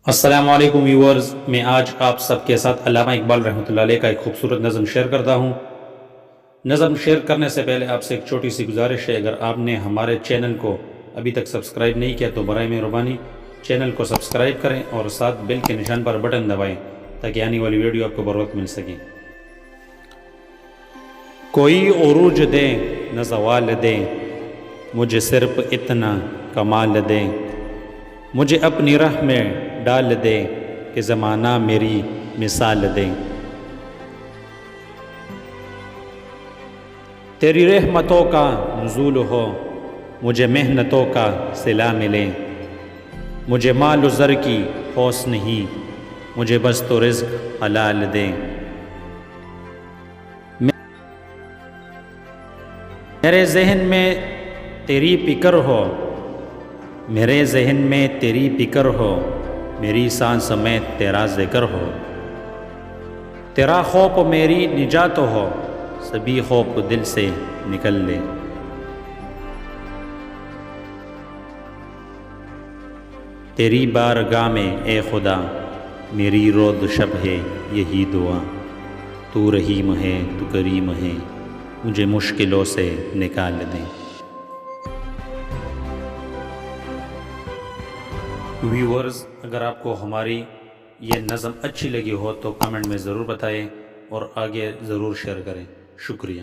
السلام علیکم ویورز، میں آج آپ سب کے ساتھ علامہ اقبال رحمۃ اللہ علیہ کا ایک خوبصورت نظم شیئر کرتا ہوں۔ نظم شیئر کرنے سے پہلے آپ سے ایک چھوٹی سی گزارش ہے، اگر آپ نے ہمارے چینل کو ابھی تک سبسکرائب نہیں کیا تو برائے مہربانی چینل کو سبسکرائب کریں اور ساتھ بیل کے نشان پر بٹن دبائیں تاکہ آنے والی ویڈیو آپ کو بر وقت مل سکے۔ کوئی عروج دے نہ زوال دے، مجھے صرف اتنا کمال دے، مجھے اپنی راہ میں ڈال دے کہ زمانہ میری مثال دے۔ تیری رحمتوں کا نزول ہو، مجھے محنتوں کا صلہ ملے، مجھے مال و زر کی ہوس نہیں، مجھے بس تو رزق حلال دے۔ میرے ذہن میں تیری فکر ہو، میرے ذہن میں تیری فکر ہو، میری سانس میں تیرا ذکر ہو، تیرا خوف میری نجات ہو، سبھی خوف دل سے نکل لے۔ تیری بارگاہ میں اے خدا میری روز شب ہے یہی دعا، تو رحیم ہے تو کریم ہے، مجھے مشکلوں سے نکال دے۔ ویورز، اگر آپ کو ہماری یہ نظم اچھی لگی ہو تو کمنٹ میں ضرور بتائیں اور آگے ضرور شیئر کریں۔ شکریہ۔